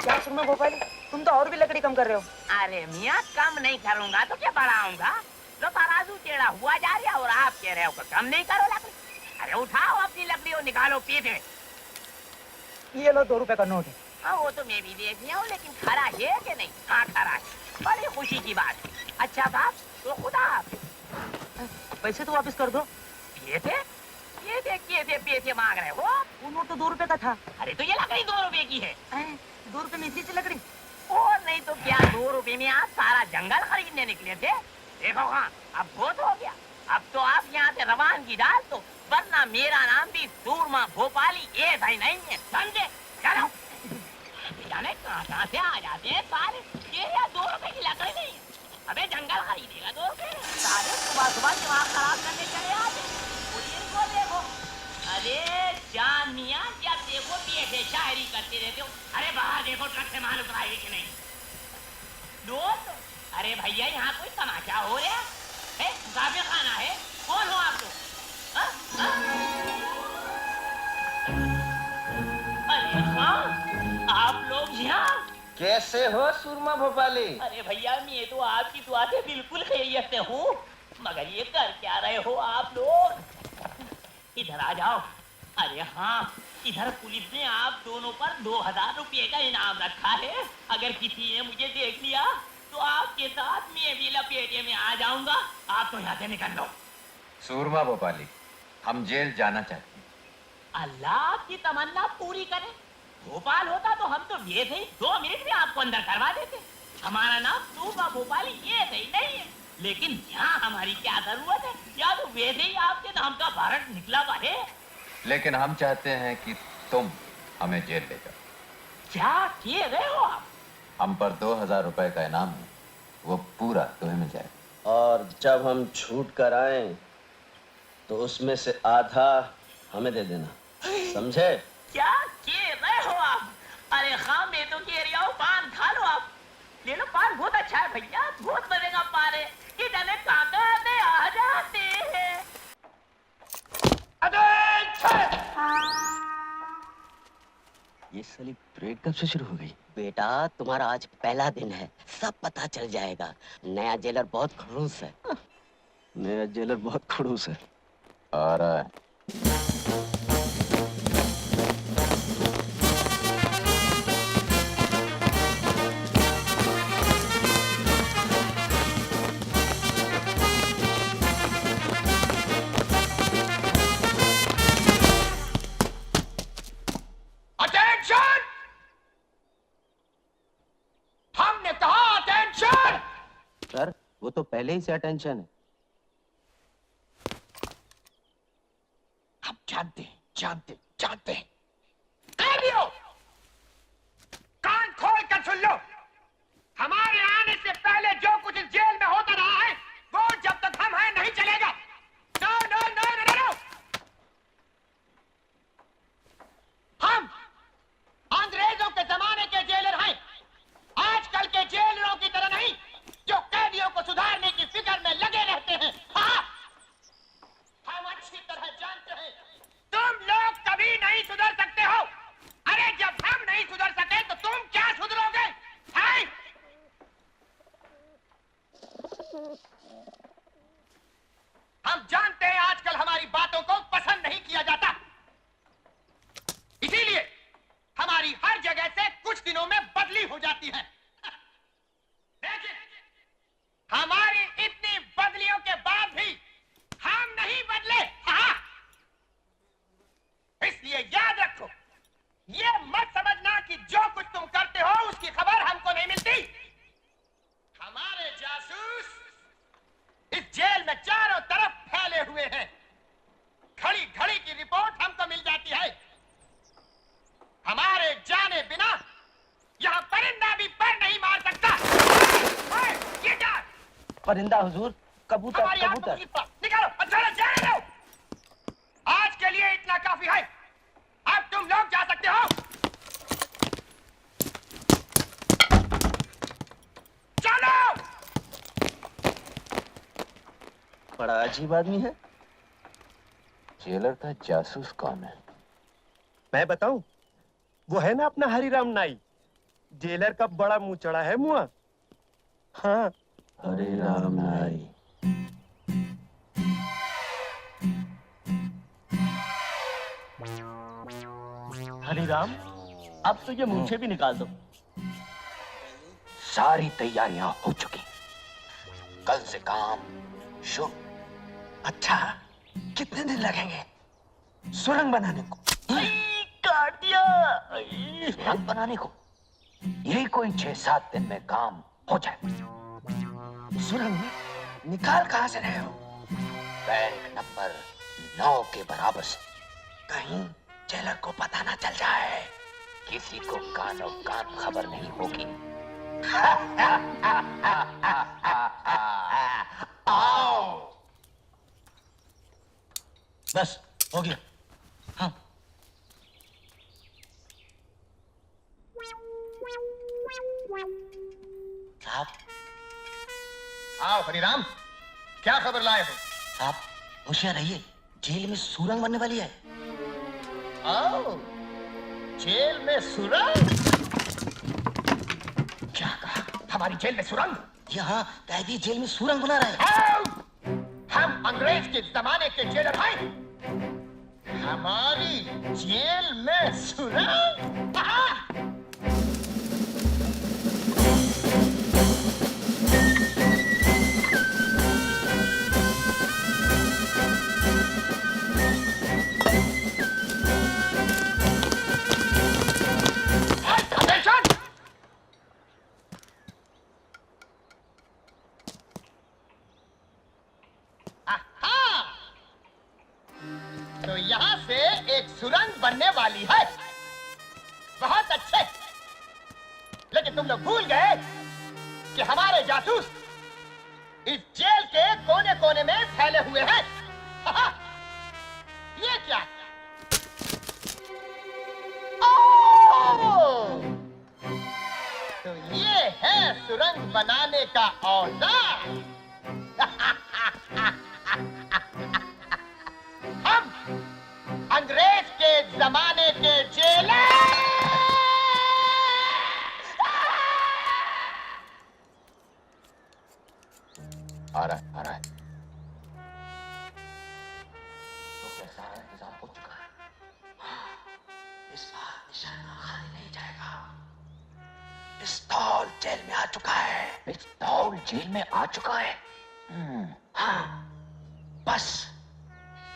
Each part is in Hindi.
क्या सुरमा भोपाली, तुम तो और भी लकड़ी कम कर रहे हो। अरे मियाँ कम नहीं करूंगा तो क्या बढ़ाऊंगा? लो तराजू टेढ़ा हुआ जा रहा और आप कह रहे हो कि कम नहीं करो लकड़ी। अरे उठाओ अपनी लकड़ी और निकालो पीछे। ये लो 2 रुपए का नोट है। हाँ वो तो मैं भी देख लिया हूँ, लेकिन खरा है कि नहीं? हाँ खरा है, बड़ी खुशी की बात है। अच्छा साहब तो खुदा हाफिज। पैसे तो वापस कर दो। पैसे मांग रहे हो? वो नोट तो 2 रुपए का था। अरे तो ये लकड़ी 2 रुपए की है। 2 रुपए में इतनी सी लकड़ी? और नहीं तो क्या, 2 रुपए में आप सारा जंगल खरीदने निकले थे? देखो हाँ अब बहुत हो गया। अब तो आप यहाँ से रवानगी डाल दो, वरना मेरा नाम भी सूरमा भोपाली ऐसा ही नहीं है, समझे? चलो। जाने कहाँ से आ जाते हैं सारे। ये या 2 रुपए की लकड़ी नहीं है। अबे जंगल खरीदेगा 2 रुपए? सारे सुबह सुबह दिमाग खराब करने चले आते। इनको देखो। अरे जान मियाँ जब देखो ऐसे शायरी करते रहते हो। अरे बाहर देखो ट्रक से माल उतराएगी कि नहीं? दोस्त, अरे भैया यहाँ कोई तमाशा हो रहा है? मुसाफिर खाना है? कौन हो आप लोग? अरे हाँ, आप लोग यहाँ कैसे हो सूरमा भोपाली? अरे भैया मैं तो आपकी दुआ से बिल्कुल खैरियत से हूँ, मगर ये कर क्या रहे हो आप लोग? इधर आ जाओ। अरे हाँ, इधर पुलिस ने आप दोनों पर 2000 रुपये का इनाम रखा है। अगर किसी ने मुझे देख लिया तो आपके साथ मैं भी लपेटे में आ जाऊंगा। आप तो यहाँ से निकल लो। सूरमा भोपाली, हम जेल जाना चाहते हैं। अल्लाह की तमन्ना पूरी करे। भोपाल होता तो हम तो वैसे ही 2 मिनट में आपको अंदर करवा देते। हमारा नाम सूरमा भोपाली ये सही नहीं है, लेकिन यहाँ हमारी क्या जरूरत है? या तो वैसे ही आपके नाम का भारत निकला हुआ है। लेकिन हम चाहते हैं कि तुम हमें जेल ले जाओ। क्या किए गए हो आप? हम पर 2000 रुपए का इनाम है, वो पूरा तुम्हें मिल जाएगा। और जब हम छूट कर आए तो उसमें से आधा हमें दे देना, समझे? क्या किए गए हो आप? अरे हाँ मैं तो कह रही हूँ पान खा लो आप। ले लो पान, बहुत अच्छा है भैया, बहुत मजे का पान है। इधर काका आ जाते हैं। ये साली परेड कब से शुरू हो गई? बेटा तुम्हारा आज पहला दिन है, सब पता चल जाएगा। नया जेलर बहुत खड़ूस है। नया जेलर बहुत खड़ूस है। आ रहा है। सर वो तो पहले ही से अटेंशन है। हम जानते हैं। कान खोल कर सुन लो। हमारे आने से पहले जो कुछ इस जेल में होता रहा है वो जब तक हम हैं नहीं चलेगा। No no no no no. हम अंग्रेजों के जमाने के जेलर हैं, आजकल के जेलरों की तरह नहीं जो कैदियों को सुधारने की फिक्र में लगे रहते हैं। हाँ, हम अच्छी तरह जानते हैं तुम लोग कभी नहीं सुधर सकते हो। अरे जब हम नहीं सुधर सके तो तुम क्या सुधरोगे? हैं? हम जानते हैं आजकल हमारी बातों को पसंद नहीं किया जाता, इसीलिए हमारी हर जगह से कुछ दिनों में बदली हो जाती है। लेकिन हमारी इतनी बदलियों के बाद भी हम नहीं बदले। हाँ? इसलिए याद रखो, ये मत समझना कि जो कुछ तुम करते हो उसकी खबर हमको नहीं मिलती। हमारे जासूस इस जेल में चारों तरफ फैले हुए हैं। घड़ी घड़ी की रिपोर्ट हमको मिल जाती है। हमारे जाने बिना यहाँ परिंदा भी पर नहीं मार सकता। ये क्या? परिंदा हुजूर, कबूतर कबूतर। निकालो, अच्छा जाने दो। आज के लिए इतना काफी है, अब तुम लोग जा सकते हो। चलो। बड़ा अजीब आदमी है। जेलर का जासूस कौन है? मैं बताऊं? वो है ना अपना हरिराम नाई, जेलर का बड़ा मुंह चढ़ा है मुआ। हाँ हरे राम नाई। हरिराम, अब तो ये मूछे भी निकाल दो। सारी तैयारियां हो चुकी, कल से काम शुरू। अच्छा, कितने दिन लगेंगे सुरंग बनाने को? काट दिया। सुरंग बनाने को यही कोई 6-7 दिन में काम हो जाए। सुरंग निकाल कहाँ से रहे हो? बैंक नंबर 9 के बराबर से। कहीं जेलर को पता ना चल जाए। किसी को कानो कान खबर नहीं होगी। आओ। बस हो गया। हाँ। साहब, आओ हरिराम, क्या खबर लाए हो? साहब होशियार रहिए, जेल में सुरंग बनने वाली है। आओ, जेल में सुरंग? क्या कहा? हमारी जेल में सुरंग? यहाँ कैदी जेल में सुरंग बना रहे हैं। आओ! हम अंग्रेज के जमाने के जेलर हैं। हमारी जेल में सुरंग? तो यहाँ से एक सुरंग बनने वाली है। बहुत अच्छे, लेकिन तुम लोग भूल गए कि हमारे जासूस इस जेल के कोने कोने में फैले हुए हैं। ये क्या? ओह! तो ये है सुरंग बनाने का औजार। हम अंग्रेज के जमाने के जेलर। आ रहा है। तो क्या सारा इंतजाम हो चुका है? इस बार निशाना खाली नहीं जाएगा। पिस्तौल जेल में आ चुका है। पिस्तौल जेल में आ चुका है। हाँ, बस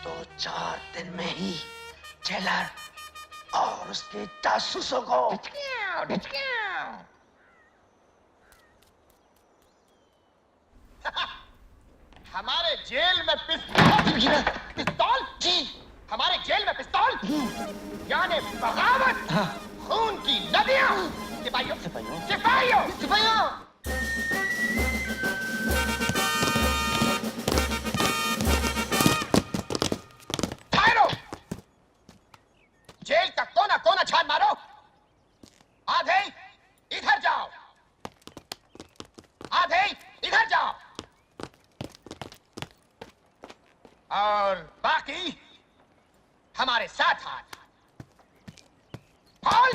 2-4 दिन में ही जेलर और उसके जासूसों को हमारे जेल में पिस्तौल? पिस्तौल? जी, हमारे जेल में पिस्तौल, यानी बगावत, खून की नदियां। सिपाहियों, सिपाहियों, सिपाहियों, सिपाहियों। ठहरो! जेल का कोना कोना छान मारो। आधे इधर जाओ, आधे इधर जाओ, और बाकी हमारे साथ हाथ। बोल!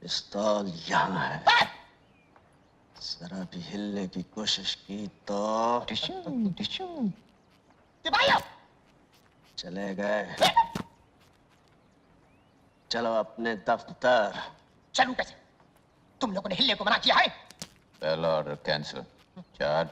पिस्तौल यहाँ है। जरा भी हिलने की कोशिश की तो सिपाहियों! चले गए। चलो अपने दफ्तर। चलूं कैसे? तुम लोगों ने हिलने को मना किया है। पहला ऑर्डर कैंसिल। 4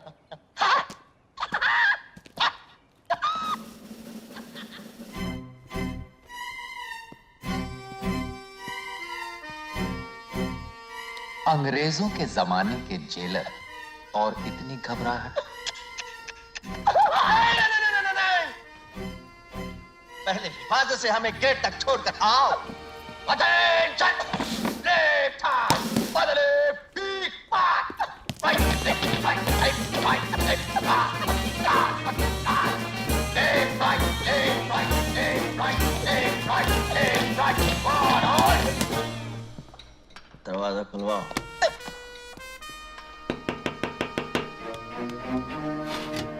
अंग्रेजों के जमाने के जेलर और इतनी घबराहट। पहले हिफाजत से हमें गेट तक छोड़कर आओ। अटेंशन! लेफ्ट हैंड, बदले पीक पाक। Right, left, right, left, right, left, left, right, left, right, left, right, left, right, left, right, forward. दरवाजा खुलवाओ।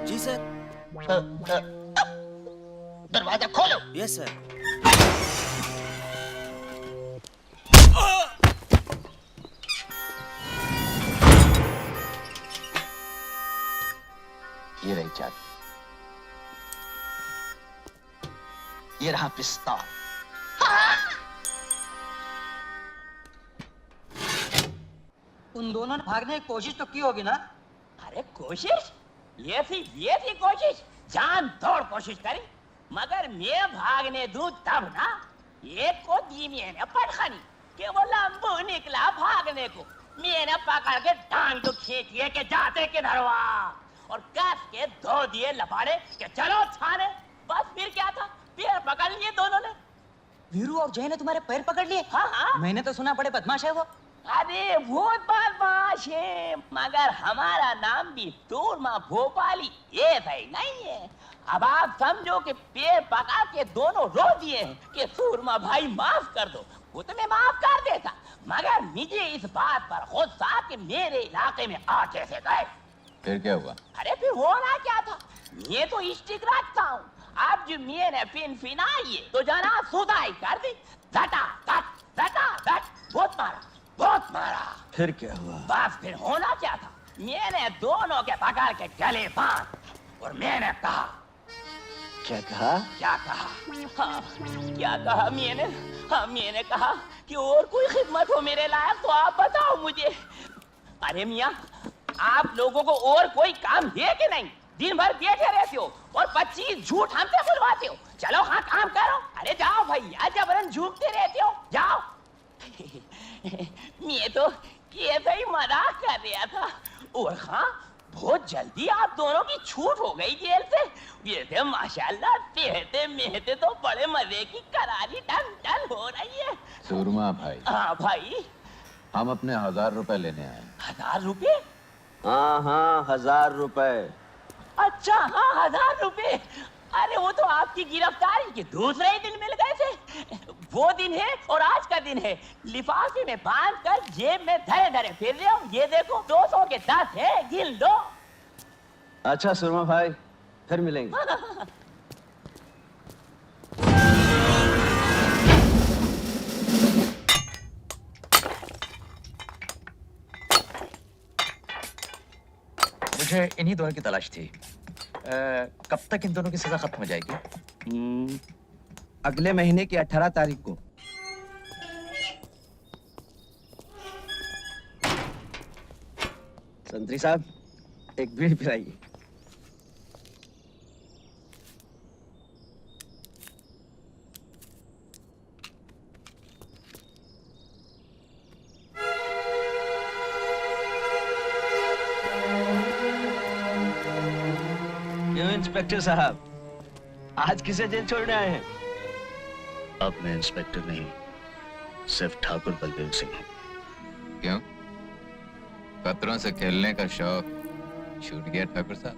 जी सर। दरवाजा खोलो। Yes sir. ये रही चाबी, ये रहा पिस्तौल। उन दोनों ने भागने की कोशिश तो की होगी ना? अरे कोशिश? ये थी कोशिश। जान तोड़ कोशिश करी, मगर मैं भागने दूं तब ना। एक को दी मैंने पटखनी कि वो लंबू निकला भागने को। मैंने पकड़ के टांग तो खींचिए के जाते किधर हुआ, और कस के धो दिए लपाड़े के चलो थाने। बस फिर क्या था, पैर पकड़ लिए दोनों ने। वीरू और जय ने तुम्हारे पैर पकड़ लिए? हाँ हाँ। मैंने तो सुना बड़े बदमाश है वो। अरे बहुत बदमाश है, मगर हमारा नाम भी सूरमा भोपाली ये सही नहीं है। अब आप समझो कि पैर पका के दोनों रो दिए हैं कि सूरमा भाई माफ कर दो। वो तो मैं माफ कर देता, मगर मुझे इस बात पर गुस्सा कि मेरे इलाके में आ कैसे गए। फिर क्या हुआ? अरे फिर होना क्या था, मैं तो स्टिक रखता हूँ। अब जो मैंने पिन फिनाई तो जना सुधाई कर दी। धटा धट बहुत मारा। फिर क्या हुआ? बस फिर होना क्या था, मैंने दोनों के पकड़ के गले बांध और मैंने कहा। क्या कहा? क्या कहा? हाँ, क्या कहा मैंने? हाँ, मैंने कहा कि और कोई खिदमत हो मेरे लायक तो आप बताओ मुझे। अरे मियाँ, आप लोगों को और कोई काम है कि नहीं? दिन भर बैठे रहते हो और 25 झूठ हमसे बुलवाते हो। चलो हाँ काम करो। अरे जाओ भैया, जबरन झूठते रहते हो, जाओ। मैं तो ऐसे ही मजाक कर रहा था। और हाँ, बहुत जल्दी आप दोनों की छूट हो गई जेल से। ये थे माशाल्लाह, सेहते मेहते तो बड़े मजे की करारी टन टन हो रही है। सूरमा भाई, हाँ भाई। हम अपने 1000 रुपए लेने आए। 1000 रुपए? हाँ 1000 रुपए। अच्छा हाँ, 1000 रुपए। अरे वो तो आपकी गिरफ्तारी के दूसरे ही दिन मिल गए थे। वो दिन है और आज का दिन है। लिफाफे में बांध कर जेब में धरे धरे फिर रहे हो। ये देखो 200 के 10 है, गिन लो। अच्छा सुरमा भाई, फिर मिलेंगे। मुझे इन्हीं दोनों की तलाश थी। कब तक इन दोनों की सजा खत्म हो जाएगी? अगले महीने की 18 तारीख को। संतरी साहब, एक बीड़ी पिलाइए। क्यों इंस्पेक्टर साहब, आज किसे जेल छोड़ने आए हैं? अब मैं इंस्पेक्टर नहीं, सिर्फ ठाकुर बलदेव सिंह हूँ। क्यों? खतरों से खेलने का शौक छूट गया ठाकुर साहब?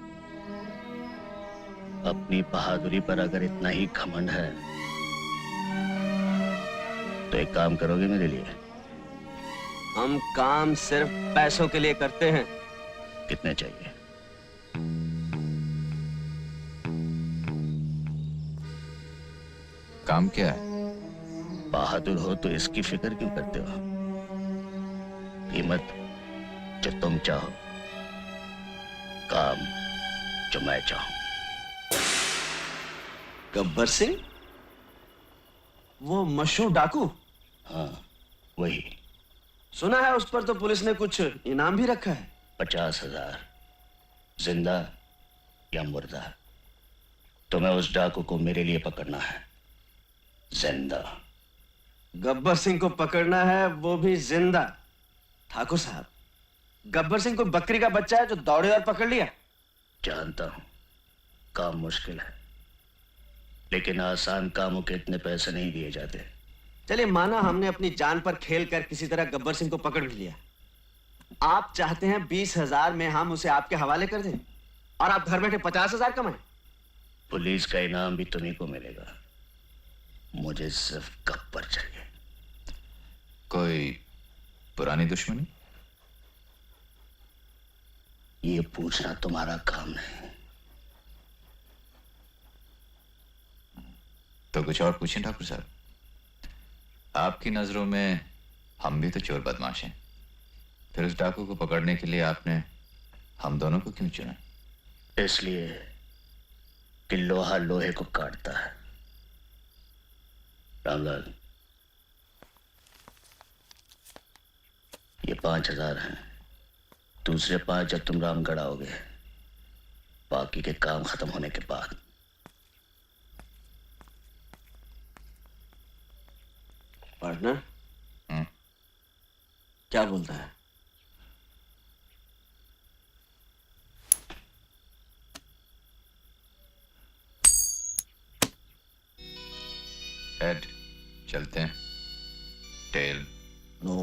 अपनी बहादुरी पर अगर इतना ही घमंड है तो एक काम करोगे मेरे लिए? हम काम सिर्फ पैसों के लिए करते हैं। कितने चाहिए? काम क्या है? बहादुर हो तो इसकी फिक्र क्यों करते हो? कीमत जो तुम चाहो, काम जो मैं चाहूं। गब्बर सिंह, वो मशहूर डाकू हाँ वही। सुना है उस पर तो पुलिस ने कुछ इनाम भी रखा है। 50,000 जिंदा या मुर्दा, तुम्हें उस डाकू को मेरे लिए पकड़ना है, जिंदा। गब्बर सिंह को पकड़ना है, वो भी जिंदा। ठाकुर साहब, गब्बर सिंह कोई बकरी का बच्चा है जो दौड़े और पकड़ लिया? जानता हूं काम मुश्किल है, लेकिन आसान कामों के इतने पैसे नहीं दिए जाते। चलिए माना हमने अपनी जान पर खेल कर किसी तरह गब्बर सिंह को पकड़ भी लिया। आप चाहते हैं 20,000 में हम उसे आपके हवाले कर दें और आप घर बैठे 50,000 कमाएं? पुलिस का इनाम भी तुम्हीं को मिलेगा, मुझे सिर्फ गब्बर चाहिए। कोई पुरानी दुश्मनी? ये पूछना तुम्हारा काम नहीं। तो कुछ और पूछें ठाकुर साहब। आपकी नजरों में हम भी तो चोर बदमाश हैं, फिर उस डाकू को पकड़ने के लिए आपने हम दोनों को क्यों चुना? इसलिए कि लोहा लोहे को काटता है। रामलाल, ये 5,000 हैं, दूसरे 5 जब तुम रामगढ़ आओगे, बाकी के काम खत्म होने के बाद। पार्टनर क्या बोलता है? हेड चलते हैं, टेल नो